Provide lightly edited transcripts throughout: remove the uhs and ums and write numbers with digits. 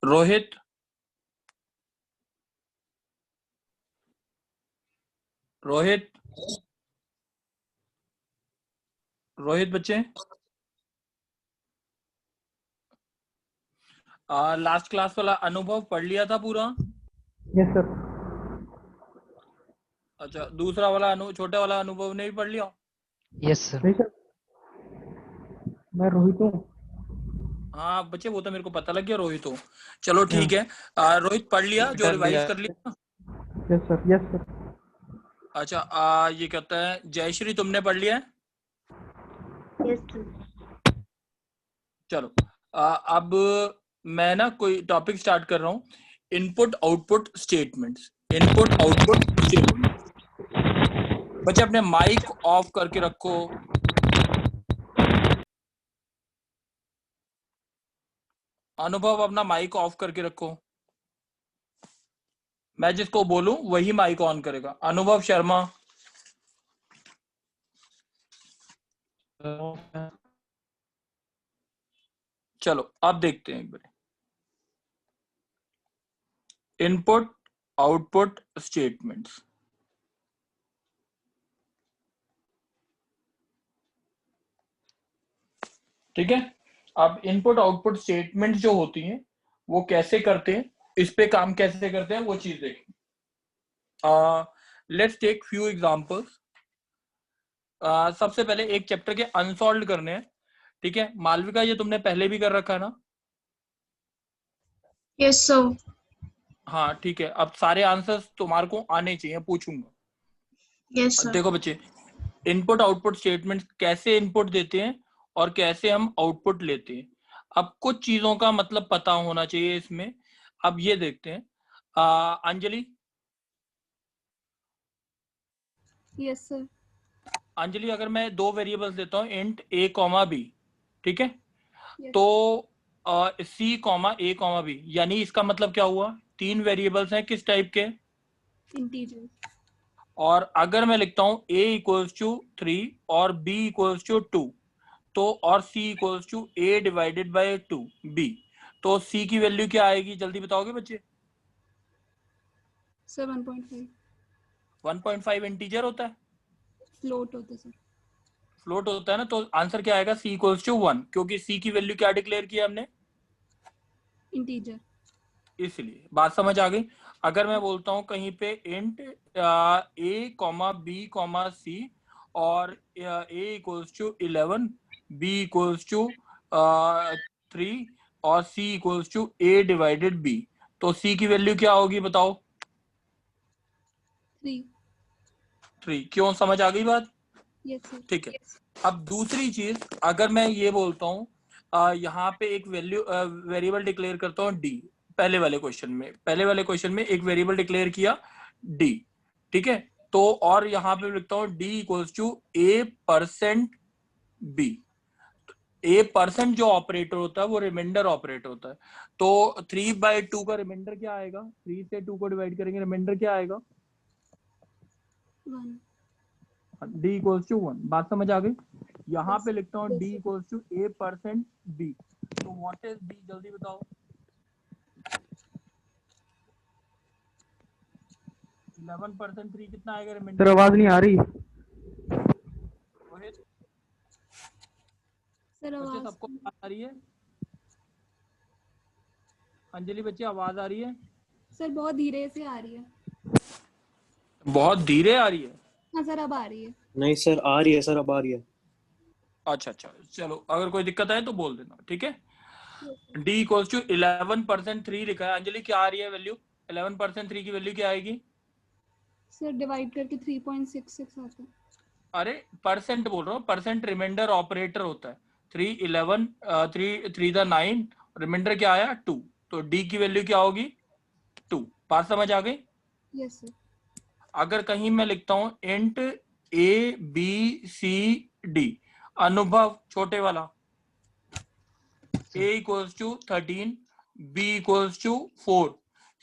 रोहित, रोहित, रोहित बच्चे, last class वाला अनुभव पढ़ लिया था पूरा? Yes sir. अच्छा, दूसरा वाला छोटे वाला अनुभव ने भी पढ़ लिया? Yes sir. नहीं सर, मैं रोहित हूँ। हाँ बच्चे, वो तो मेरे को पता लग गया रोहित हो। चलो ठीक है, रोहित पढ़ लिया, जो रिवाइज कर लिया? Yes sir, yes sir. अच्छा, ये कहता है जयश्री, तुमने पढ़ लिया है? Yes sir. चलो, अब मैं ना कोई टॉपिक स्टार्ट कर रहा हूँ, input output statements. Input output statement. बच्चे अपने माइक ऑफ करके रखो। अनुभव अपना माइक ऑफ करके रखो। मैं जिसको बोलूं वही माइक ऑन करेगा। अनुभव शर्मा, चलो अब देखते हैं एक बार। Input output statements. ठीक है, अब इनपुट आउटपुट स्टेटमेंट जो होती हैं वो कैसे करते हैं, इस पे काम कैसे करते हैं वो चीज देखें। Let's take few examples. सबसे पहले एक चैप्टर के अनसॉल्व करने हैं। ठीक है मालविका, ये तुमने पहले भी कर रखा है ना? Yes sir. हाँ ठीक है, अब सारे आंसर्स तुम्हारे को आने चाहिए, पूछूंगा। Yes sir. देखो बच्चे, इनपुट आउटपुट स्टेटमेंट कैसे इनपुट देते हैं और कैसे हम आउटपुट लेते हैं। अब कुछ चीजों का मतलब पता होना चाहिए इसमें। अब ये देखते हैं। Anjali, yes sir. अंजलि अगर मैं दो वेरिएबल्स देता हूँ, इंट a कॉमा बी, ठीक है, Yes. तो सी कॉमा ए कॉमा बी, यानी इसका मतलब क्या हुआ? तीन वेरिएबल्स हैं, किस टाइप के? इंटीजर। और अगर मैं लिखता हूँ a इक्वल्स टू 3 और b इक्वल्स टू 2, तो और c equals to a divided by 2 b, तो c की वैल्यू क्या आएगी? जल्दी बताओगे बच्चे? सर 1.5 1.5 इंटीजर होता है, फ्लोट होता है सर। फ्लोट होता है ना, तो आंसर क्या आएगा? c इक्वल्स टू 1, क्योंकि c की वैल्यू क्या डिक्लेयर किया हमने? इंटीजर। इसलिए बात समझ आ गई। अगर मैं बोलता हूं कहीं पे int a comma B comma C और a equals to 11, b equals to 3 और c equals to a divided b, तो c की वैल्यू क्या होगी बताओ? 3। क्यों, समझ आ गई बात? Yes sir. ठीक है, अब दूसरी चीज, अगर मैं ये बोलता हूँ यहाँ पे एक वैल्यू वेरिएबल डिक्लेयर करता हूँ d। पहले वाले क्वेश्चन में एक वेरिएबल डिक्लेयर किया d, ठीक है, तो और यहाँ पे लिखता हूँ d equals to a%b। a% जो ऑपरेटर होता है वो रिमाइंडर ऑपरेटर होता है, तो 3/2 का रिमाइंडर क्या आएगा? 3 से 2 को डिवाइड करेंगे, रिमाइंडर क्या आएगा? 1। d equals to 1। बात समझ आ गई? यहाँ Yes, पे लिखता हूँ yes, d sir. Equals to a%b, तो व्हाट इज b? जल्दी बताओ। 11% 3 कितना आएगा सर रिमाइंडर? आवाज नहीं आ रही। रोहित, सर बच्चे आवाज सबको आवाज आ रही है? अंजलि बच्चे आवाज आ रही है? सर बहुत धीरे से आ रही है। बहुत धीरे आ रही है? हाँ सर अब आ रही है। नहीं सर आ रही है, सर अब आ रही है। अच्छा अच्छा, चलो अगर कोई दिक्कत है तो बोल देना, ठीक है। d इक्वल्स टू 11% 3 लिखा है। अंजलि क्या आ रही है वैल्यू? 11% 3 की वैल्यू क्या आएगी? सर डिवाइड करके 3.66 आता है। अरे परसेंट बोल रहा हूँ, परसेंट रिमाइंडर ऑपरेटर होता है। 3 11 3 था 9, रिमाइंडर क्या आया? 2, तो d की वैल्यू क्या होगी? 2। बात समझ आ गई? Yes sir. अगर कहीं मैं लिखता हूं int a b c d, Anubhav छोटे वाला, a equals to 13, b equals to 4,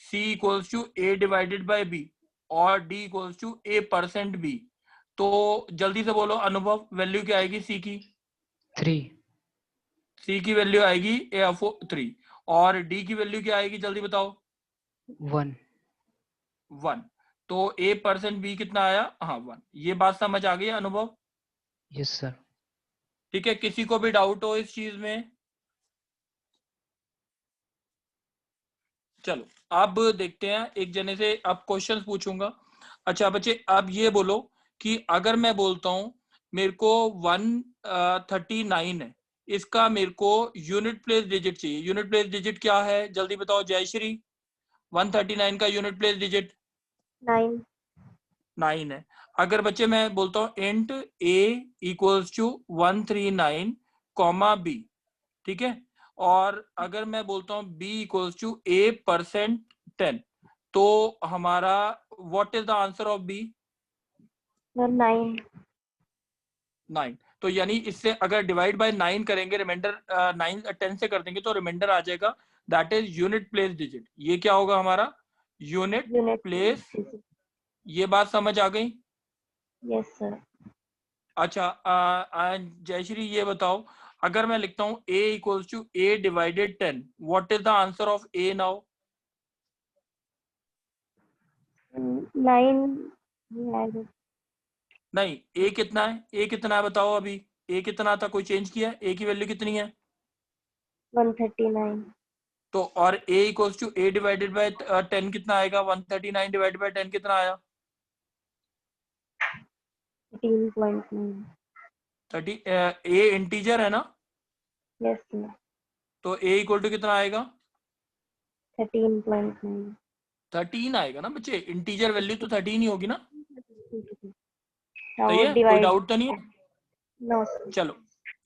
c equals to a divided by b और d इक्वल्स टू a%b, तो जल्दी से बोलो अनुभव, वैल्यू क्या आएगी c की? 3। c की वैल्यू आएगी 3, और डी की वैल्यू क्या आएगी जल्दी बताओ? 1. 1। तो a% b कितना आया? हाँ 1। ये बात समझ आ गई अनुभव? Yes, sir. ठीक है, किसी को भी डाउट हो इस चीज में? चलो अब देखते हैं, एक जने से अब क्वेश्चंस पूछूंगा। अच्छा बच्चे, अब ये बोलो कि अगर मैं बोलता हूं मेरे को 139 है, इसका मेरे को यूनिट प्लेस डिजिट चाहिए। यूनिट प्लेस डिजिट क्या है जल्दी बताओ जयश्री? 139 का यूनिट प्लेस डिजिट 9. 9 है। अगर बच्चे मैं बोलता हूँ int a equals to 139 comma b, ठीक है, और अगर मैं बोलता हूँ b इक्वल्स टू a% 10, तो हमारा what is the answer of b? 9. 9। तो यानी इससे अगर डिवाइड बाय 9 करेंगे, रिमाइंडर 9 10 से कर देंगे तो रिमाइंडर आ जाएगा, that is unit place digit. ये क्या होगा हमारा? Unit Unit. प्लेस। ये बात समझ आ गई? Yes, sir. अच्छा जयश्री ये बताओ, अगर मैं लिखता हूँ a equals to a divided 10, what is the answer of a now? 9. Yeah, नहीं, a कितना है? a कितना है बताओ अभी? a कितना था? कोई चेंज किया है? a की वैल्यू कितनी है? 139. तो और a equals to a divided by 10 कितना आएगा? 139 डिवाइडेड बाय 10 कितना आया? 13.9. 30। a इंटीजर है ना, Yes, sir. तो a इक्वल टू कितना आएगा? 13.9. 13 आएगा ना बच्चे, इंटीजर वैल्यू तो 13 ही होगी ना? Now सही है, कोई divide. डाउट तो नहीं है? No, sir. चलो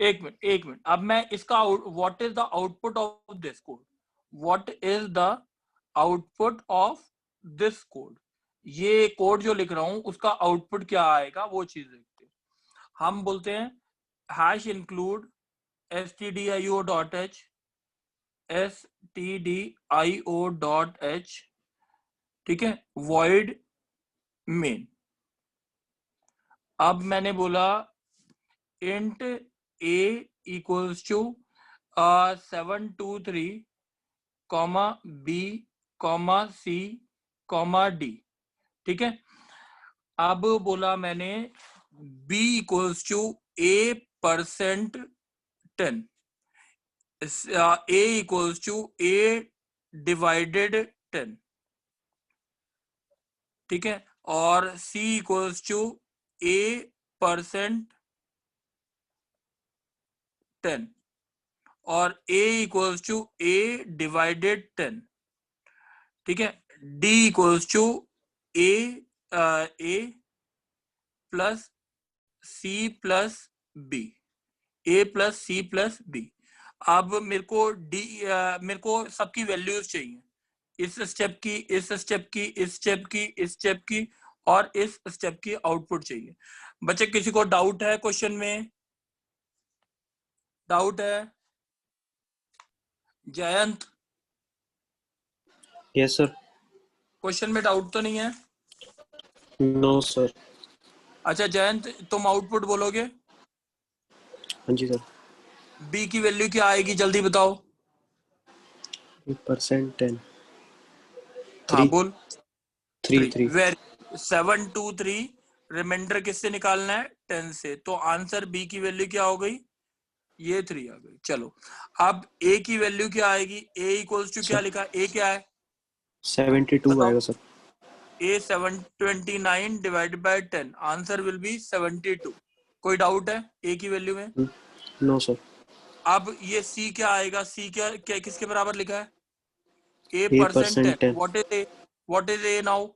एक मिनट, अब मैं इसका what is the output of this code? What is the output of this code? ये कोड जो लिख रहा हूं उसका आउटपुट क्या आएगा वो चीज देखते हैं। हम बोलते हैं हैश इंक्लूड stdio.h stdio.h, ठीक है, void main। अब मैंने बोला int a equals to 723 comma b comma c comma d, ठीक है। अब बोला मैंने b equals to a% 10, a equals to a divided 10, ठीक है, और c इक्वल्स टू a% 10 और a equals to a divided 10, ठीक है। d equals to a plus c plus b, a plus c plus b। अब मेरे को मेरे को सबकी वैल्यूज चाहिए, इस स्टेप की, इस स्टेप की, इस स्टेप की, इस स्टेप की, और इस स्टेप की आउटपुट चाहिए। बच्चे किसी को डाउट है क्वेश्चन में? डाउट है? Jayant yes sir. क्वेश्चन में डाउट तो नहीं है? No sir. अच्छा जयंत, तुम आउटपुट बोलोगे? हाँ जी सर। बी की वैल्यू क्या आएगी जल्दी बताओ? % 10। हाँ बोल। 3 वेरी 723, रिमाइंडर किससे निकालना है? 10 से। तो आंसर बी की वैल्यू क्या हो गई? ये 3 आ गई। चलो अब ए की वैल्यू क्या आएगी? ए इक्वल्स टू क्या लिखा? ए क्या है 72 आएगा sir. A 729 divided by 10, answer will be 72। कोई डाउट है ए की वैल्यू में? No sir. अब ये सी क्या आएगा? सी क्या किसके बराबर लिखा है? A% 10। What is a now?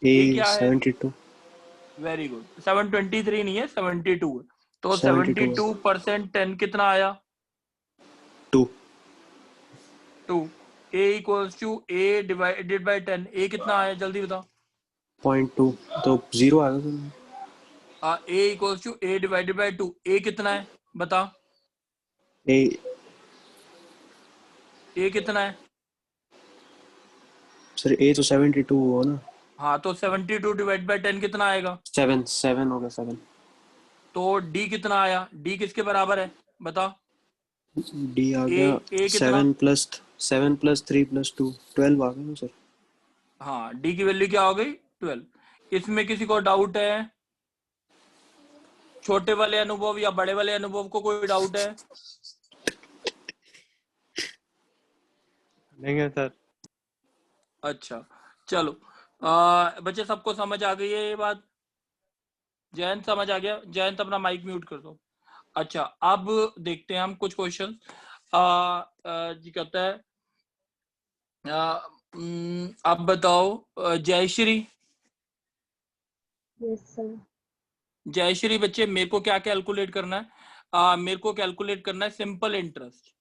A ये क्या है? 72। वेरी गुड, 723 नहीं है, 72 है। तो 72 72% 10 कितना आया? 2। 2। a equals to a divided by 10, a कितना आया जल्दी बता? 0.2 तो 0 आएगा sir. a equals to a divided by 2, a कितना है बता? A कितना है सर? A तो 72 हुआ ना। हाँ, तो 72 डिवाइड बाय 10 कितना आएगा? 7 हो गया 7। तो d कितना आया? d किसके बराबर है बता? डी आ ए गया ए कितना? 7+3+2 12 आ गया ना सर। हाँ, डी की वैल्यू क्या हो गई? 12। इसमें किसी को डाउट है? छोटे वाले अनुभव या बड़े वाले अनुभव को कोई डाउट है? नहीं है सर। अच्छा चलो, बच्चे सबको समझ आ गई है ये बात? जयंत समझ आ गया? जयंत अपना माइक म्यूट कर दो। अच्छा, अब देखते हैं हम कुछ क्वेश्चन। जी कहता है अब बताओ जयश्री। Yes, sir. जयश्री बच्चे, मेरे को क्या कैलकुलेट करना है? मेरे को कैलकुलेट करना है सिंपल इंटरेस्ट।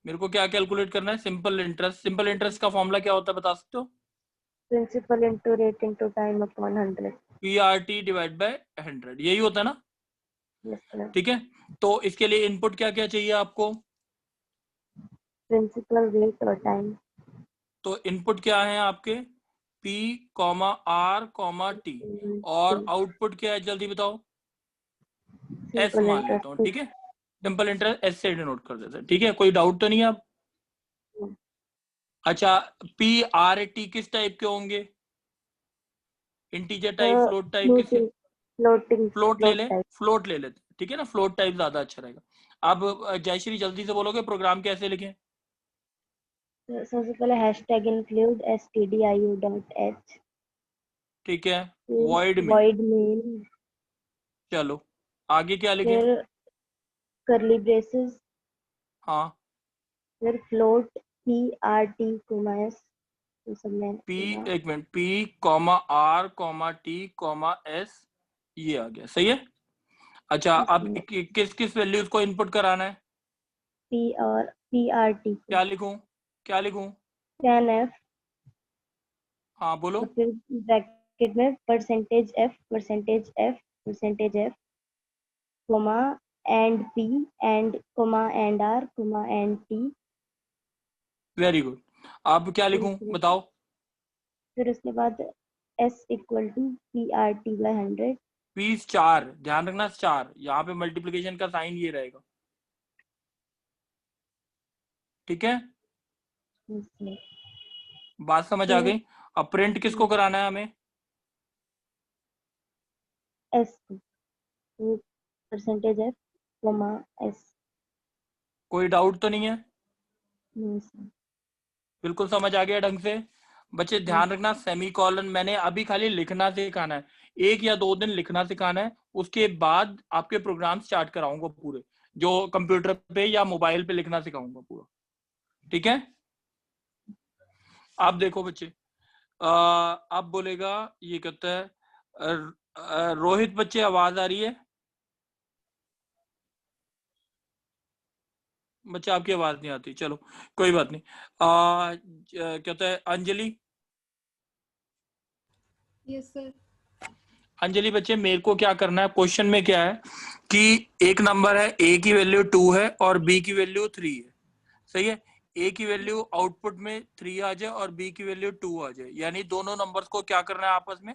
मेरे को क्या कैलकुलेट करना है? Simple interest. सिंपल इंटरेस्ट का फॉर्मूला क्या होता है, बता सकते हो? Principal into rate into time upon 100. PRT divide by 100, यही होता है ना? Yes, sir. ठीक है, तो इसके लिए इनपुट क्या क्या चाहिए आपको? Principal, rate और time. तो इनपुट क्या है आपके? P, R, T, और आउटपुट क्या है जल्दी बताओ? S Simple मान लेता हूँ, ठीक है? सिंपल इंटरेस्ट S से डिनोट कर देते हैं, ठीक है? कोई डाउट तो नहीं है अब? अच्छा, PRT किस टाइप के होंगे? इंटीजर टाइप, फ्लोट टाइप, किसके? Floating. फ्लोट ले ले, फ्लोट ले लेते, ठीक है ना? फ्लोट टाइप ज्यादा अच्छा रहेगा। अब जयश्री जल्दी से बोलोगे प्रोग्राम कैसे लिखें? सबसे पहले हैशटैग इंक्लूड stdio.h. ठीक है, void में। void main. चलो आगे क्या लिखें? फिर curly braces. हाँ, फिर float PRT, s. ये सब मैंने P, किया। एक minute, P, R, T, S, ये आ गया, सही है? अच्छा, अब किस किस वैल्यूज को इनपुट कराना है? P और PRT को। क्या लिखूं? क्या लिखूं? scanf. हाँ बोलो। और फिर ब्रैकेट में %f, comma and P and comma and R comma and T। Very good. अब क्या लिखूं बताओ? फिर उसके बाद S equal to PRT by 100। P star, ध्यान रखना स्टार, यहाँ पे मल्टीप्लिकेशन का साइन ये रहेगा, ठीक है? बात समझ आ गई? अब प्रिंट किसको कराना है हमें? S %f comma S। कोई डाउट तो नहीं है? नहीं सर। बिल्कुल समझ आ गया ढंग से? बच्चे ध्यान रखना, सेमीकोलन मैंने अभी खाली लिखना सिखाना है, 1 या 2 दिन लिखना सिखाना है, उसके बाद आपके प्रोग्राम स्टार्ट कराऊंगा पूरे, जो कंप्यूटर पे या मोबाइल पे लिखना सिखाऊंगा पूरा, ठीक है? आप देखो बच्चे, अब बोलेगा, ये कहता है रोहित बच्चे आवाज आ रही है? बच्चे आपकी आवाज नहीं आती, चलो कोई बात नहीं। कहता है अंजलि। Yes sir. अंजलि बच्चे, मेरे को क्या करना है, क्वेश्चन में क्या है कि एक नंबर है, ए की वैल्यू 2 है और बी की वैल्यू 3 है, सही है? ए की वैल्यू आउटपुट में 3 आ जाए और बी की वैल्यू 2 आ जाए, यानी दोनों नंबर्स को क्या करना है, आपस में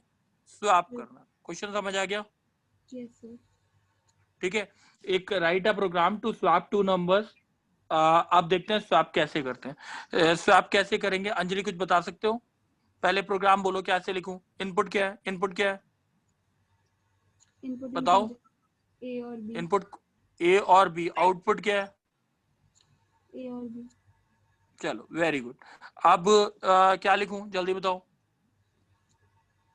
स्वैप करना है। क्वेश्चन समझ आ गया? Yes sir. ठीक है, एक write a program to swap 2 numbers. आप देखते हैं स्वैप कैसे करते हैं। स्वैप कैसे करेंगे, अंजलि कुछ बता सकते हो? पहले प्रोग्राम बोलो कैसे लिखूं? इनपुट क्या है? इनपुट क्या है इनपुट बताओ? ए और बी। इनपुट ए और बी, आउटपुट क्या है? ए और बी। चलो वेरी गुड। अब क्या लिखूं जल्दी बताओ?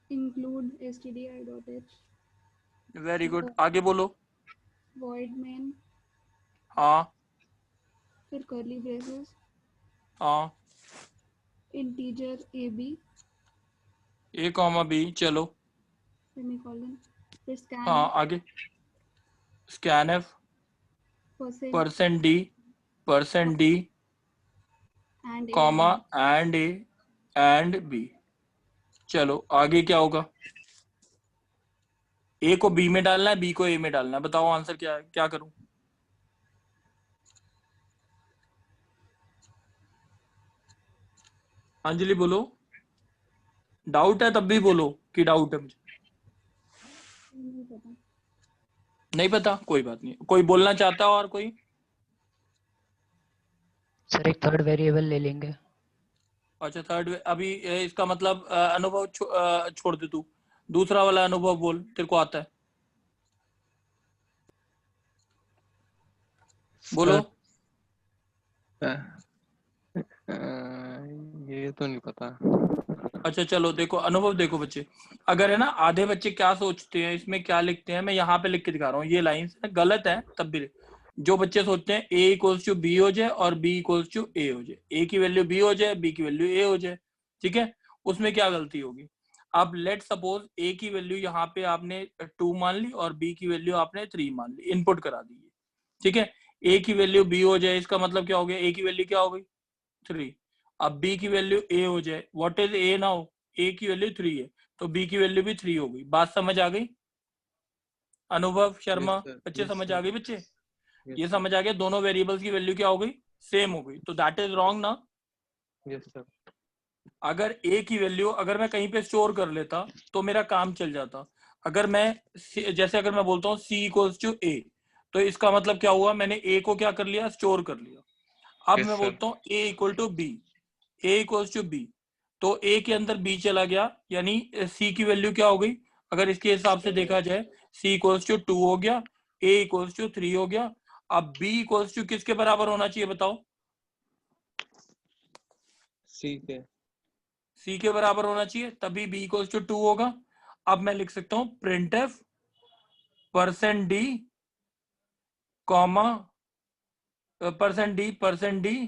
Include stdio.h। वेरी गुड, आगे बोलो। void main। हाँ फिर curly braces। हाँ, integer ab A comma B, चलो semicolon। फिर scan हाँ आगे, scan F, %d percent D and a comma और b। And A and B. चलो आगे क्या होगा? ए को बी में डालना है, बी को ए में डालना है, बताओ आंसर क्या है? क्या करूं? अंजलि बोलो, डाउट है तब भी बोलो कि डाउट है। मुझे नहीं पता। नहीं पता, कोई बात नहीं। कोई बोलना चाहता हो और कोई? सर एक थर्ड वेरिएबल ले लेंगे। अच्छा थर्ड अभी इसका मतलब अनुभव छोड़ दे तू, दूसरा वाला अनुभव बोल, तेरे को आता है, बोलो। ये तो नहीं पता। अच्छा चलो देखो अनुभव, देखो बच्चे, अगर है ना आधे बच्चे क्या सोचते हैं इसमें क्या लिखते हैं, मैं यहाँ पे लिख के दिखा रहा हूँ, ये लाइन गलत है तब भी। जो बच्चे सोचते हैं a इक्वल्स टू बी हो जाए और b इक्वल्स टू a हो जाए, a की वैल्यू b हो जाए, b की वैल्यू a हो जाए, ठीक है, उसमें क्या गलती होगी। अब लेट सपोज a की वैल्यू यहाँ पे आपने 2 मान ली और b की वैल्यू आपने 3 मान ली, इनपुट करा दी, ठीक है, a की वैल्यू b हो जाए, इसका मतलब क्या हो गया, a की वैल्यू क्या हो गई 3, अब b की वैल्यू a हो जाए, what is a now, a की वैल्यू 3 है तो b की वैल्यू भी 3 हो गई। बात समझ आ गई अनुभव शर्मा, बच्चे समझ आ गई बच्चे, ये समझ आ गया, दोनों वेरिएबल्स की वैल्यू क्या हो गई, सेम हो गई, तो दैट इज रॉन्ग ना। Yes sir. अगर a की वैल्यू अगर मैं कहीं पे स्टोर कर लेता तो मेरा काम चल जाता, अगर मैं जैसे अगर मैं बोलता हूँ c इक्वल्स टू a, तो इसका मतलब क्या हुआ, मैंने a को क्या कर लिया, स्टोर कर लिया। अब मैं बोलता हूँ a equal to b, a equals to b, तो a के अंदर b चला गया, यानी c की वैल्यू क्या हो गई, अगर इसके हिसाब से देखा जाए c इक्वल्स टू 2 हो गया, a इक्वल्स टू 3 हो गया। अब b इक्वल्स टू किसके बराबर होना चाहिए बताओ, c के बराबर होना चाहिए, तभी b इक्वल्स टू 2 होगा। अब मैं लिख सकता हूं printf %d comma %d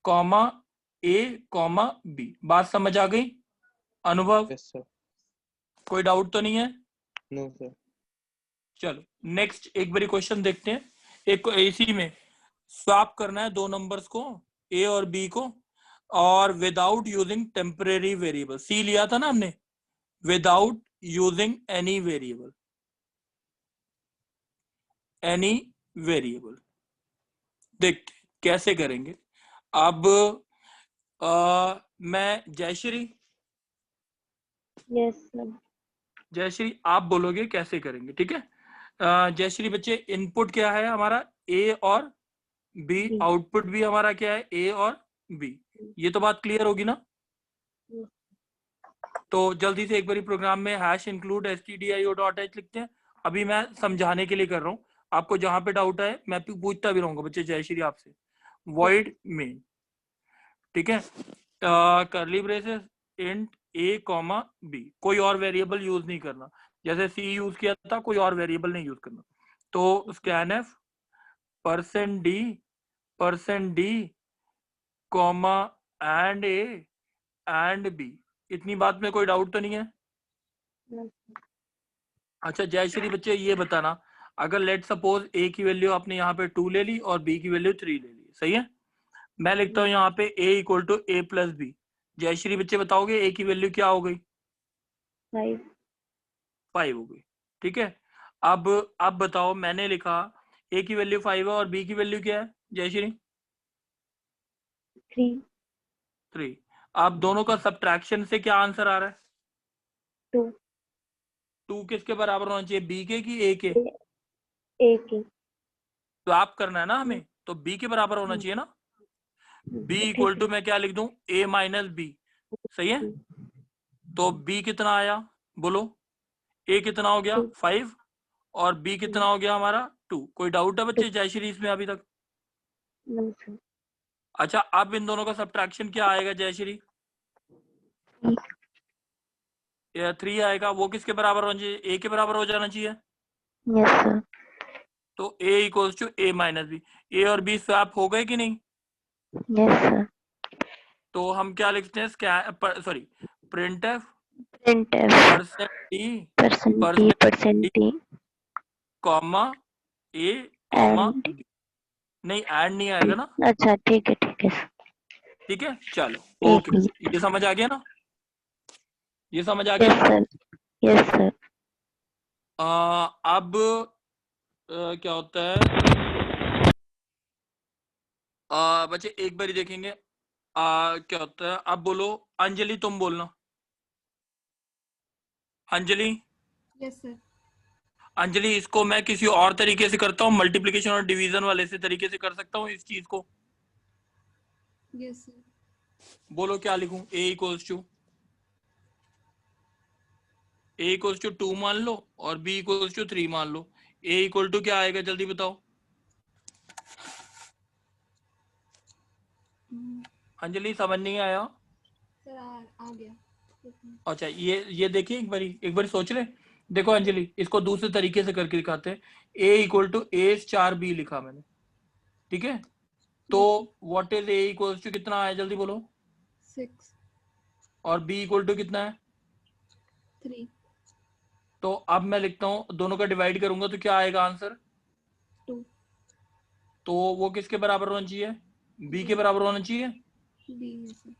comma a comma b। बात समझ आ गई अनुभव? Yes sir. कोई डाउट तो नहीं है? No sir. चलो नेक्स्ट एक बारी क्वेश्चन देखते हैं, एक इसी में स्वैप करना है दो नंबर्स को a और b को, और विदाउट यूजिंग टेम्परेरी वेरिएबल, सी लिया था ना हमने, without using any variable, any variable, देखते कैसे करेंगे। अब मैं जयश्री, यस सर। जयश्री आप बोलोगे कैसे करेंगे, ठीक है। जयश्री बच्चे इनपुट क्या है हमारा a और b, B. आउटपुट भी हमारा क्या है a और b, ये तो बात क्लियर होगी ना। Yes. तो जल्दी से एक बारी प्रोग्राम में #stdio.h लिखते हैं, अभी मैं समझाने के लिए कर रहा हूँ, आपको जहां पे डाउट है मैं पूछता भी रहूंगा बच्चे जयश्री आपसे, वॉइड मेन, ठीक है, करली braces int a comma b, कोई और वेरिएबल यूज नहीं करना, जैसे c यूज किया था कोई और वेरिएबल नहीं यूज करना। तो scanf %d comma and a and b, इतनी बात में कोई डाउट तो नहीं है? No. अच्छा जयश्री बच्चे ये बताना, अगर लेट सपोज a की वैल्यू आपने यहाँ पे 2 ले ली और b की वैल्यू 3 ले ली, सही है, मैं लिखता हूँ यहाँ पे a equal to a plus B, Jayshree बच्चे बताओगे a की वैल्यू क्या हो गई, 5. 5 हो गई, ठीक है। अब बताओ मैंने लिखा a की वैल्यू 5 है और b की वैल्यू क्या है जयश्री, 3. 3। अब दोनों का सब्ट्रैक्शन से क्या आंसर आ रहा है, 2. 2 किसके बराबर होना चाहिए, b के कि a के, A के. स्वैप करना है ना हमें, तो b के बराबर होना चाहिए ना, b इक्वल टू मैं क्या लिख दूं a माइनस b, सही है, तो b कितना आया बोलो, a कितना हो गया 5 और b कितना हो गया हमारा 2, कोई डाउट है बच्चे जयश्री इसमें अभी तक? No sir. अच्छा अब इन दोनों का सब्ट्रैक्शन क्या आएगा जयश्री, 3 आएगा, वो किसके बराबर होना चाहिए, a के बराबर हो जाना चाहिए, Yes sir. तो a equals to a minus B, a और b स्वैप हो गए कि नहीं, Yes sir. तो हम क्या लिखते हैं sorry printf Printf %d comma a comma and b, नहीं ऐड नहीं आएगा ना, अच्छा ठीक है sir. ठीक है चलो एक ओके, मिनट. ये समझ आ गया ना, ये समझ आ Yes गया। sir. Yes sir. अब क्या होता है, बच्चे एक बारी देखेंगे क्या होता है, अब बोलो अंजलि, तुम बोलना अंजलि। Yes sir. अंजलि इसको मैं किसी और तरीके से करता हूँ, मल्टीप्लिकेशन और डिवीजन वाले से तरीके से कर सकता हूँ इस चीज को, Yes, sir. बोलो क्या लिखूं? a इक्वल्स टू 2 मान लो और b इक्वल्स टू 3 मान लो। a इक्वल टू क्या आएगा जल्दी बताओ। अंजलि समझ नहीं आया? सर आ गया। अच्छा ये देखिए एक बारी सोच ले। देखो अंजलि, इसको दूसरे तरीके से करके दिखाते हैं। a equal to a star b लिखा मैंने, ठीक है? तो what is a equals to कितना है जल्दी बोलो। 6, और b इक्वल टू कितना है? 3, तो अब मैं लिखता हूं, दोनों का डिवाइड करूंगा तो क्या आएगा आंसर? 2, तो वो किसके बराबर होना चाहिए? b के बराबर होना चाहिए। B, yes, sir.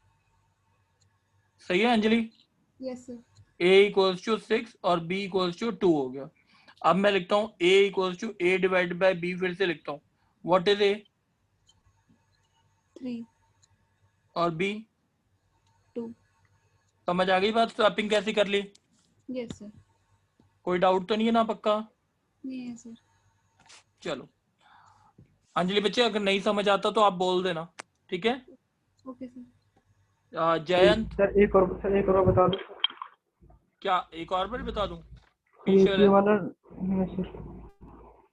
सही है Anjali? Yes, sir. a equals to 6 और b इक्वल्स टू 2 हो गया। अब मैं लिखता हूँ a equals to a divided by b, फिर से लिखता हूँ। व्हाट इज a 3, और b? 2. समझ आ गई बात? स्वैपिंग कैसे कर ली? Yes, sir. कोई डाउट तो नहीं है ना पक्का? Yes, sir. चलो अंजलि बच्चे, अगर नहीं समझ आता तो आप बोल देना, ठीक है? Okay, sir. जयंत, सर एक और बता दो। क्या एक और बार बता दूं? ये वाला हाँ, सर।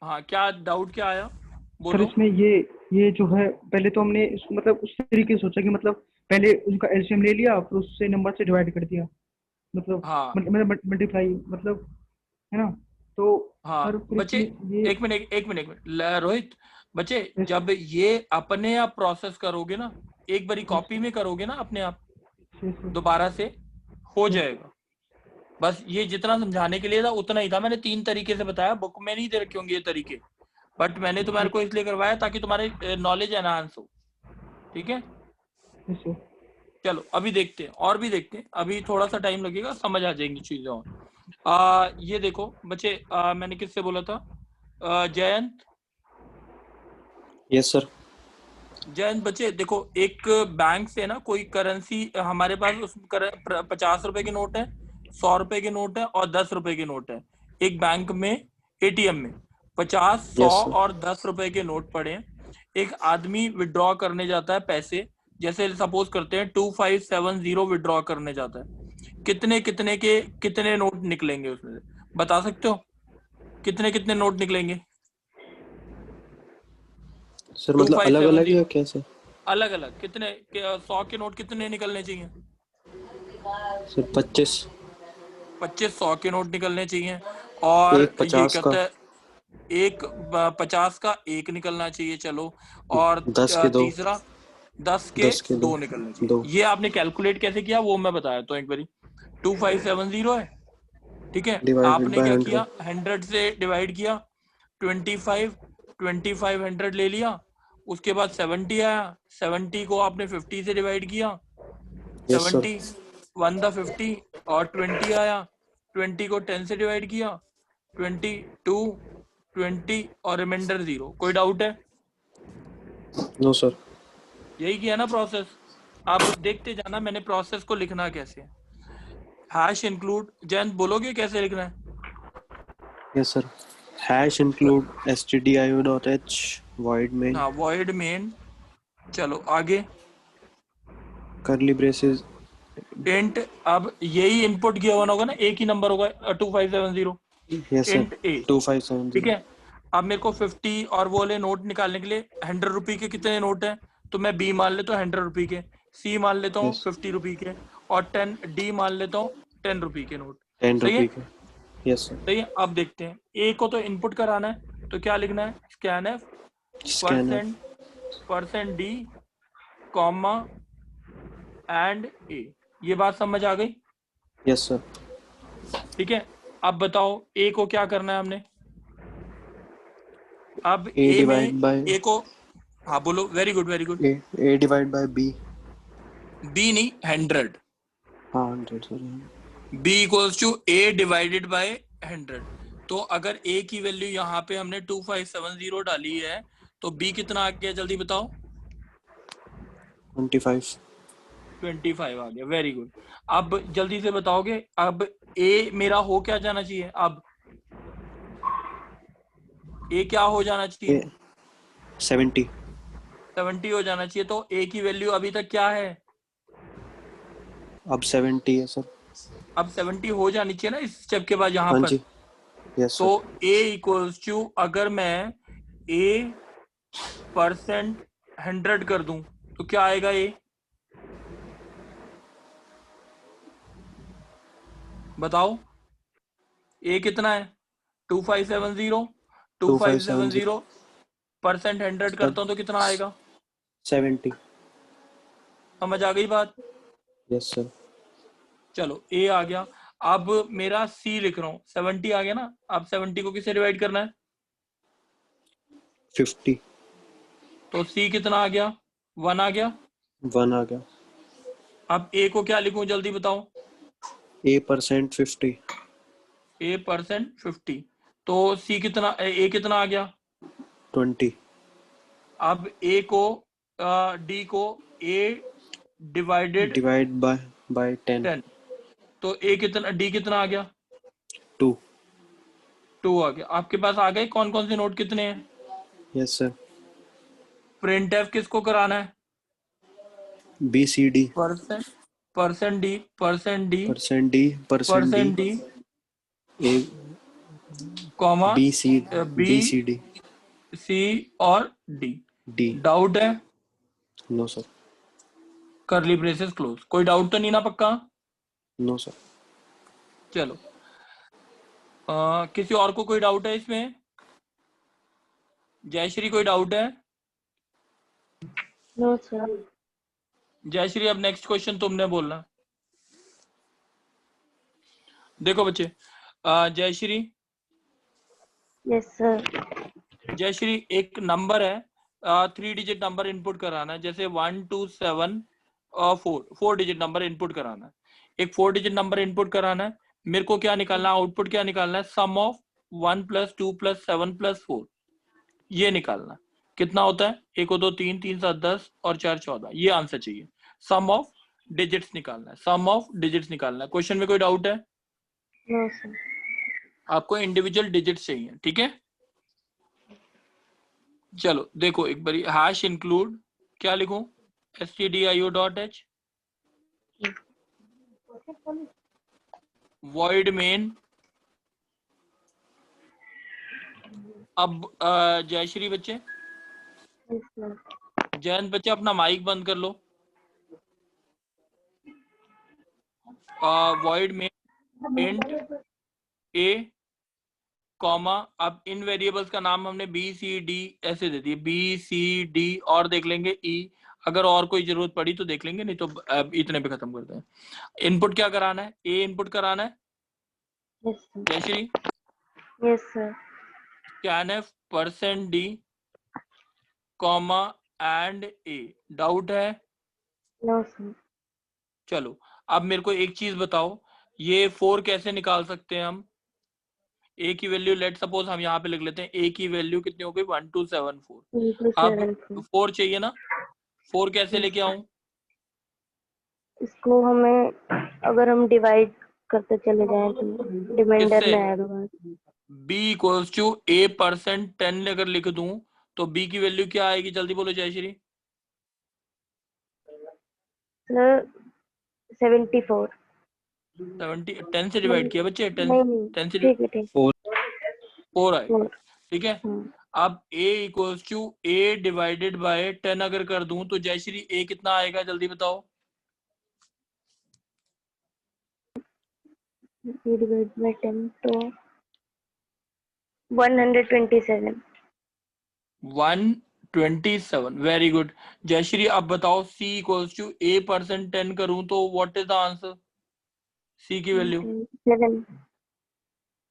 हाँ, क्या डाउट क्या आया सर बोलो। इसमें ये जो है, पहले तो हमने मतलब उस तरीके से सोचा कि मतलब पहले उनका एलसीएम ले लिया, फिर उससे नंबर से डिवाइड कर दिया, मतलब हाँ मल्टीप्लाई, मतलब है ना? तो हाँ सर फिर बच्चे, इसमें ये एक मिनट रोहित बच्चे, Yes, जब ये अपने आप प्रोसेस करोगे ना, एक बारी कॉपी में करोगे ना अपने आप, सर, दोबारा से हो जाएगा। बस ये जितना समझाने के लिए था उतना ही था। मैंने 3 तरीके से बताया, बुक में नहीं दे रखे होंगे ये तरीके, बट मैंने तुम्हारे को इसलिए करवाया ताकि तुम्हारे नॉलेज एनहांस हो, ठीक है? Yes, sir. चलो अभी देखते हैं, और भी देखते हैं, अभी थोड़ा सा टाइम लगेगा, समझ आ जाएंगी चीजें। और ये देखो बच्चे, मैंने किससे बोला था? जयंत। Yes sir. जयंत बच्चे देखो, एक बैंक से ना कोई करेंसी हमारे पास, उस 50 रुपए के नोट है, 100 रुपए के नोट है और 10 रुपए के नोट है। एक बैंक में एटीएम में 50, 100 Yes, sir. और 10 रुपए के नोट पड़े हैं। एक आदमी विड्रॉ करने जाता है पैसे, जैसे सपोज करते हैं 2570 विड्रॉ करने जाता है। कितने नोट निकलेंगे उसमें से? बता सकते हो कितने नोट निकलेंगे? सर मतलब अलग अलग या कैसे? अलग अलग कितने 100 के नोट कितने निकलने चाहिए? सर 25। 100 के नोट निकलने चाहिए। और एक 50 ये का। कहता है एक 50 का एक निकलना चाहिए, चलो। और 10 के 2। तीसरा 10 के 2 निकलने चाहिए। 2। ये आपने कैलकुलेट कैसे किया वो मैं बताया तो एक बारी। 2570 है, ठीक है? डिवाइडेड आपने बाय क्या 100। किया, 100 से डिवाइड किया, 2500 ले लिया। उसके बाद 70 आया, 70 को आपने 50 से डिवाइड किया, यस सर। 70 1 द 50 और 20 आया, 20 को 10 से डिवाइड किया, 22 20 और रिमाइंडर 0। कोई डाउट है? No sir. यही किया ना प्रोसेस। अब देखते जाना मैंने प्रोसेस को लिखना कैसे है। हैश इंक्लूड, जयंत बोलोगे कैसे लिखना है? Yes sir. Hash include stdio.h void main। हाँ, void main। चलो आगे, करली ब्रेसेस। इंट। अब यही इनपुट गिवन होगा ना, एक ही नंबर होगा 2570। Yes sir. इंट ए, 2570। ठीक है? अब मेरे को 50 और वो वाले नोट निकालने के लिए 100 रुपए के कितने नोट हैं, तो मैं बी मान लेता हूँ 100 रुपए के, सी मान लेता हूँ Yes. 50 रुपए के, और 10 डी मान लेता हूँ 10 रुपए के नोट। 10 सही है? रुपए के। Yes sir. सही है। अब देखते हैं, ए को तो इनपुट कराना है, तो क्या लिखना है? Scanf scanner. Percent D comma and A. ये बात समझ आ गई? Yes sir. ठीक है। अब बताओ ए को क्या करना है हमने? अब A ए डिवाइड में बाय ए को, हाँ बोलो, very good very good. A divide by B। B नहीं, 100। हाँ 100 sir. b equals to a divided by 100। तो अगर a की वैल्यू यहाँ पे हमने 2570 डाली है, तो b कितना आ गया जल्दी बताओ? 25। 25 आ गया, वेरी गुड। अब जल्दी से बताओगे, अब a मेरा हो क्या जाना चाहिए? अब a क्या हो जाना चाहिए? 70। 70 हो जाना चाहिए। तो ए की वैल्यू अभी तक क्या है? अब 70 है सर। अब 70 हो जानी चाहिए ना इस स्टेप के बाद यहाँ हाँ पर। जी, यस तो सर। a इक्वल्स टू, अगर मैं a परसेंट 100 कर दूं तो क्या आएगा? a बताओ, a कितना है? 2570। 2570 2570 परसेंट 100 करता हूं तो कितना आएगा? 70। समझ आ गई बात? Yes sir. चलो a आ गया। अब मेरा c लिख रहा हूँ, 70 आ गया ना। अब 70 को किससे डिवाइड करना है? 50। तो c कितना आ गया? 1 आ गया। 1 आ गया। अब a को क्या लिखूं जल्दी बताओ? A% 50। a percent 50। तो c कितना, a कितना आ गया? 20। अब a को d को a डिवाइडेड डिवाइड बाय 10। 10। तो a कितना, d कितना आ गया? 2। 2 आ गया। आपके पास आ गए कौन कौन से नोट कितने हैं? Yes sir. प्रिंट एफ किसको कराना है? BCD। Percent, percent D, percent D, percent D। Percent D। Percent D, A comma B, BCD C और डी। D। डाउट है? No sir. Curly braces close. कोई डाउट तो नहीं ना? पक्का? No sir. चलो, किसी और को कोई डाउट है इसमें? जयश्री कोई डाउट है? No sir. जयश्री अब नेक्स्ट क्वेश्चन तुमने बोलना। देखो बच्चे, जयश्री, यस सर। जयश्री एक नंबर है, 3 डिजिट नंबर इनपुट कराना है। जैसे 1 2 7 और 4 डिजिट नंबर इनपुट कराना है। एक 4 डिजिट नंबर इनपुट कराना है। मेरे को क्या निकालना है? आउटपुट क्या निकालना है? सम ऑफ 1 + 2 + 7 + 4, ये निकालना है। कितना होता है? 1 2 3 3 7 10 और 4 14, ये आंसर चाहिए। सम ऑफ डिजिट्स निकालना है, सम ऑफ डिजिट्स निकालना है। क्वेश्चन में कोई डाउट है? No sir. आपको इंडिविजुअल डिजिट्स चाहिए, ठीक है? चलो देखो एक बारी, हैश इंक्लूड क्या लिखूं? stdio.h void main। अब जयश्री बच्चे, यस सर। जयंत बच्चे, अपना माइक बंद कर लो। void main int a comma, अब इन वेरिएबल्स का नाम हमने बी सी डी ऐसे दे दिए, बी सी डी, और देख लेंगे ई, अगर और कोई जरूरत पड़ी तो देख लेंगे, नहीं तो इतने पे खत्म करते हैं। इनपुट क्या कराना है? ए इनपुट कराना है। Yes sir. Jayashri, yes sir. scanf percent D comma and A. Doubt है? No sir. चलो, अब मेरे को एक चीज बताओ, ये 4 कैसे निकाल सकते हैं हम? ए की वैल्यू, लेट सपोज हम यहाँ पे लिख लेते हैं, ए की वैल्यू कितनी हो गई? 1274। 1 2 अब 7 4। 4 चाहिए ना? 4 कैसे लेके आऊं? इसको हमें अगर हम डिवाइड करते चले जाएं तो रिमाइंडर किससे? में आएगा बात। b equals to a percent 10 अगर लिख दूं तो b की वैल्यू क्या आएगी? जल्दी बोलो जयश्री। सर 74। 70 10 से डिवाइड किया बच्चे, 10 नहीं नहीं 10 से ठीक है ठीक 4 आएगा, 4। ठीक है? अब a equals to a divided by 10 अगर कर दूं तो जयश्री a कितना आएगा? जल्दी बताओ। डिवाइड बाय 10 तो 127। 127, वेरी गुड। जयश्री अब बताओ, c equals to a percent 10 करूं तो what is the answer? c की वैल्यू? 7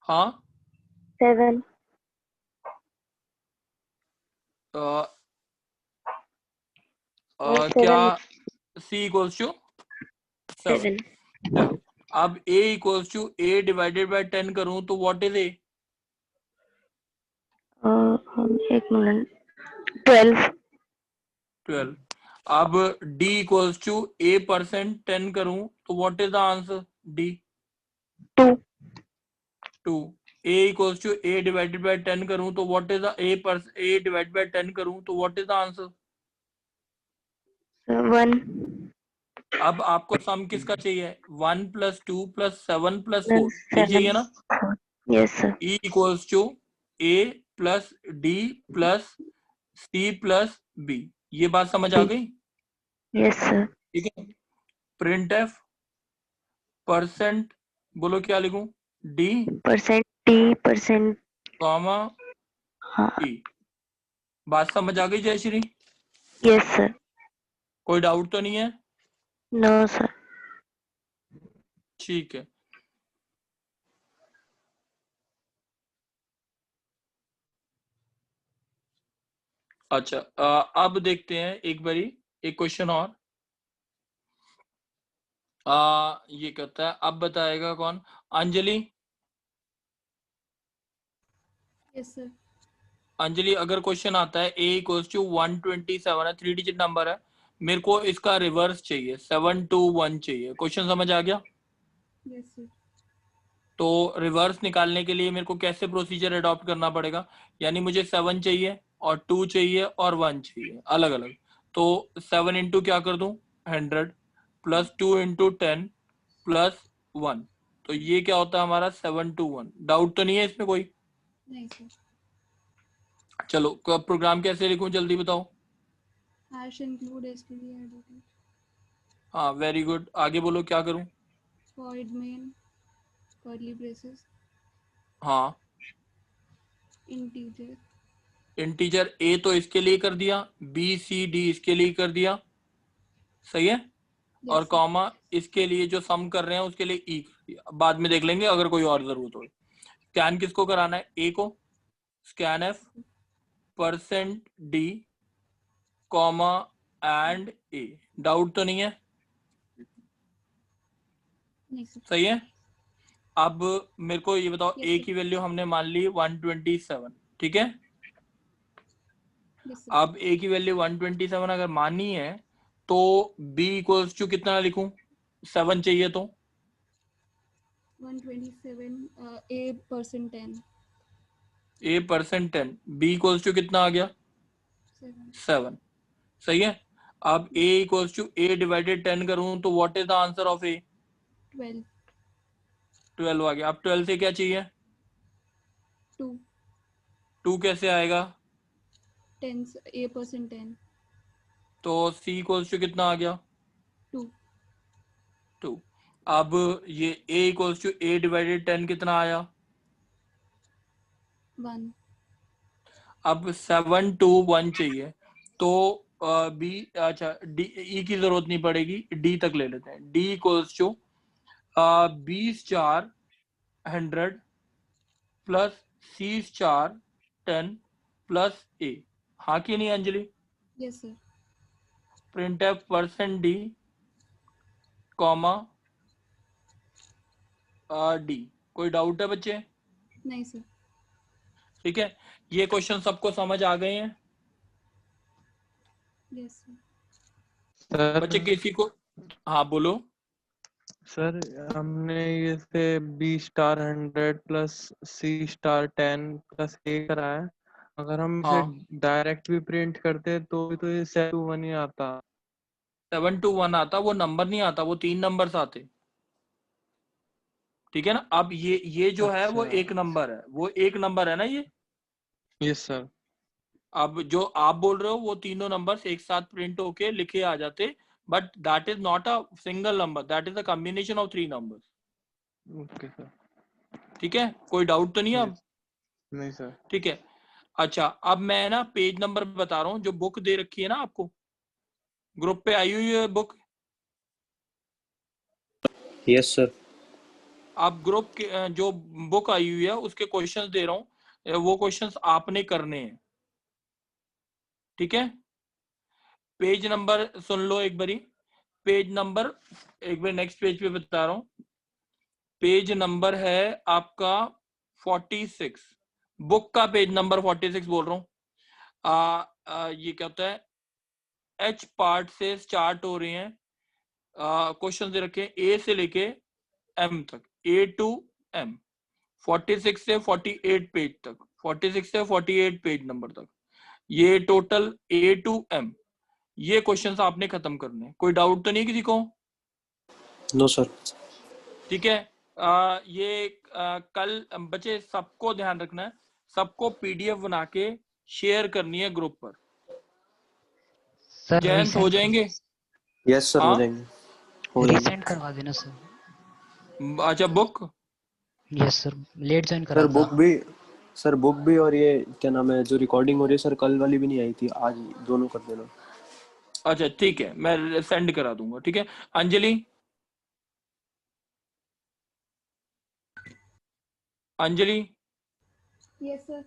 हाँ 7। क्या c इक्वल्स टू 7? 7। चलो, अब a equals to a divided by 10 करूं तो व्हाट इज a? एक मिनट 12। 12। अब d equals to a percent 10 करूं तो what is the answer? d 2। 2। a equals to a divided by 10 करूं तो what is the a divided by 10 करूं तो व्हाट इज द आंसर? 1 अब आपको सम किसका चाहिए? 1 + 2 + 7 + 4 plus यही चाहिए 7. ना? Yes, sir. E = A + D + C + B। ये बात समझ आ गई? Yes, sir. ठीक है। प्रिंट एफ परसेंट, बोलो क्या लिखूं? D, Percent T, percent. Comma हाँ. E। बात समझ आ गई जयश्री? Yes, sir. कोई डाउट तो नहीं है? No, sir. ठीक है। अच्छा, अब देखते हैं एक बारी एक क्वेश्चन और। ये कहता है, अब बताएगा कौन? अंजलि। Yes sir. अंजलि, अगर क्वेश्चन आता है A = 127 है, 3 डिजिट नंबर है, मेरे को इसका रिवर्स चाहिए, 721 चाहिए। क्वेश्चन समझ आ गया? Yes sir. तो रिवर्स निकालने के लिए मेरे को कैसे प्रोसीजर अडॉप्ट करना पड़ेगा? यानी मुझे 7 चाहिए और 2 चाहिए और 1 चाहिए अलग अलग। तो 7 इंटू क्या कर दूं? 100 + 2 इंटू 10 + 1। तो ये क्या होता है हमारा? 721। डाउट तो नहीं है इसमें कोई? नहीं सर। चलो, प्रोग्राम कैसे लिखूं जल्दी बताओ। हैश इंक्लूड std हाँ, वेरी गुड। आगे बोलो क्या करूं? void main curly braces हाँ, integer इंटीजर A तो इसके लिए कर दिया, B C D इसके लिए कर दिया, सही है। और yes sir कॉमा इसके लिए जो सम कर रहे हैं उसके लिए ई कर दिया। बाद में देख लेंगे अगर कोई और जरूरत हो। स्कैन किसको कराना है? ए को। Scan F %D, comma and A. Doubt तो नहीं है? नहीं सर सही है। अब मेरे को ये बताओ, Yes, ए sir. की वैल्यू हमने मान ली 127, ठीक है। yes sir अब ए की वैल्यू 127 अगर मानी है तो बी = कितना लिखूं? 7 चाहिए तो 127 a percent 10 A %10, B = कितना आ गया? 7 7, सही है। अब A = A/10 करूं तो what is the answer of A? 12 12 आ गया। अब 12 से क्या चाहिए? 2 2 कैसे आएगा? 10 a percent 10 तो C = कितना आ गया? 2 2। अब ये A = A/10 कितना आया? 1 अब 7 to 1 चाहिए तो B, अच्छा D, E की जरूरत नहीं पड़ेगी, D तक ले लेते हैं। D = 20 100 + C 10 + A। हाँ कि नहीं Anjali? yes sir print F %D, comma D। कोई डाउट है बच्चे? नहीं सर ठीक है। ये क्वेश्चन सबको समझ आ गए हैं yes sir सर बच्चे? किसी को? हाँ बोलो। सर हमने ये से B*100 + C*10 + A करा है। अगर हम इसे हाँ, डायरेक्ट भी प्रिंट करते तो ये 721 ही आता। 7 to 1 आता, वो नंबर नहीं आता, वो 3 नंबर्स आते। ठीक है ना। अब ये जो है वो अच्छा एक नंबर है, वो एक नंबर है ना ये। Yes sir. अब जो आप बोल रहे हो वो तीनों नंबर्स एक साथ प्रिंट होके लिखे आ जाते, but that is not a single number, that is a combination of 3 numbers. Okay sir. ठीक है, कोई डाउट तो नहीं है अब? यस नहीं सर। ठीक है। अच्छा, अब मैं ना पेज नंबर बता रहा हूँ, जो बुक दे रखी है ना आपको, ग्रुप पे आई हुई है बुक। Yes sir. आप ग्रुप के जो बुक आई हुई है उसके क्वेश्चंस दे रहा हूँ, वो क्वेश्चंस आपने करने हैं। ठीक है। पेज नंबर सुन लो एक बारी। पेज नंबर, एक बार नेक्स्ट पेज पे बता रहा हूँ। पेज नंबर है आपका 46, बुक का पेज नंबर 46 बोल रहा हूँ। ये क्या होता है? एच पार्ट से स्टार्ट हो रहे हैं क्वेश्चन दे रखे ए से लेके एम तक, A to M, 46 से 48 पेज तक, 46 से 48 पेज नंबर तक। ये टोटल A to M, ये क्वेश्चंस आपने खत्म करने हैं। कोई डाउट तो नहीं किसी को? No sir. ठीक है। कल बच्चे सबको ध्यान रखना है, सबको पीडीएफ बना के शेयर करनी है ग्रुप पर। सर जयंत हो जाएंगे? यस सर, हो हाँ? जाएंगे, हो जाएंगे। रीसेंड करवा देना सर। अच्छा book? Yes sir, late join करा सर था। बुक भी, सर बुक भी, और ये क्या नाम है जो रिकॉर्डिंग हो रही है सर, कल वाली भी नहीं आई थी, आज दोनों कर देना। अच्छा ठीक है, मैं सेंड करा दूंगा। ठीक है। Anjali, Anjali yes sir.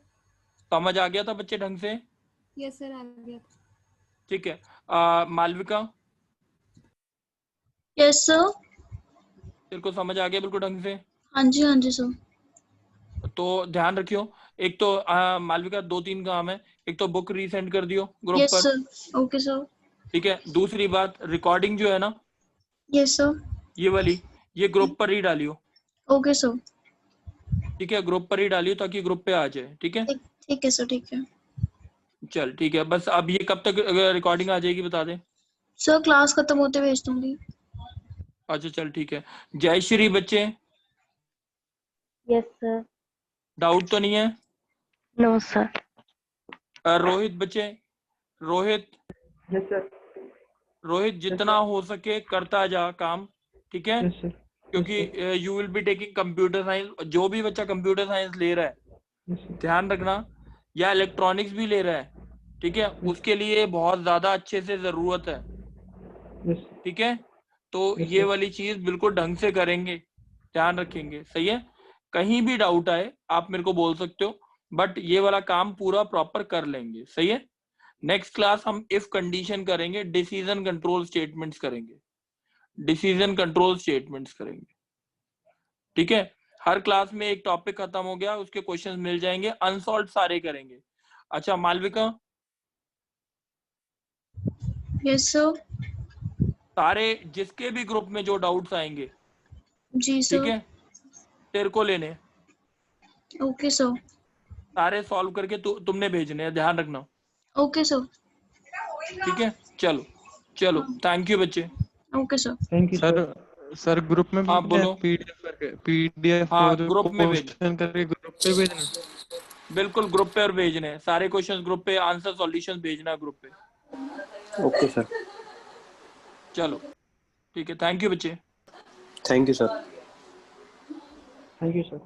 समझ आ गया था बच्चे ढंग से? यस सर, आ गया। ठीक है। Malavika, yes sir. तेरे को समझ आ गया बिल्कुल ढंग से? हाँ जी सर। तो ध्यान रखियो, एक तो मालविका 2-3 काम है। एक तो बुक रीसेंड कर दियो ग्रुप यस पर। सर। Okay sir. ठीक है। दूसरी बात, रिकॉर्डिंग जो है ना यस सर। ये वाली, ये ग्रुप पर ही डालियो। Okay sir. ठीक है, ग्रुप पर ही डालियो ताकि ग्रुप पे आ जाए। ठीक है। ठीक है सर, ठीक है। चल ठीक है, बस अब ये कब तक रिकॉर्डिंग आ जाएगी बता दे। सर क्लास खत्म होते भेज दूंगी। अच्छा चल ठीक है। जयश्री बच्चे, Yes, sir. डाउट तो नहीं है? No, sir. रोहित बच्चे, रोहित, यस सर। रोहित जितना हो सके करता जा काम। ठीक है। Yes sir. क्योंकि you will be taking computer science, जो भी बच्चा कंप्यूटर साइंस ले रहा है यस सर। ध्यान रखना, या इलेक्ट्रॉनिक्स भी ले रहा है, ठीक है, उसके लिए बहुत ज्यादा अच्छे से जरूरत है। यस ठीक है। तो Yes, ये sir. वाली चीज बिल्कुल ढंग से करेंगे, ध्यान रखेंगे। सही है। कहीं भी डाउट आए आप मेरे को बोल सकते हो, बट ये वाला काम पूरा प्रॉपर कर लेंगे। सही है। नेक्स्ट क्लास हम इफ कंडीशन करेंगे, डिसीजन कंट्रोल स्टेटमेंट्स करेंगे, डिसीजन कंट्रोल स्टेटमेंट्स करेंगे। ठीक है। हर क्लास में एक टॉपिक खत्म हो गया, उसके क्वेश्चंस मिल जाएंगे, अनसॉल्व सारे करेंगे। अच्छा मालविका, यस सर। सारे जिसके भी ग्रुप में जो डाउट्स आएंगे, जी ठीक सर। है, तेरे को लेने, ओके सर। सारे सॉल्व करके तुमने भेजने हैं, ध्यान रखना। Okay sir. ठीक है। चलो चलो, थैंक यू बच्चे। Okay sir. Thank you sir. Sir group में हाँ बोलो। पीडीएफ हाँ जो ग्रुप में भेज, क्वेश्चन करके ग्रुप पे भेजना। बिल्कुल ग्रुप पे और भेजने हैं सारे क्वेश्चंस, ग्रुप पे आंसर सॉल्यूशन भेजना ग्रुप पे। Okay sir. चलो ठीक है, थैंक यू बच्चे। Thank you sir. Thank you sir.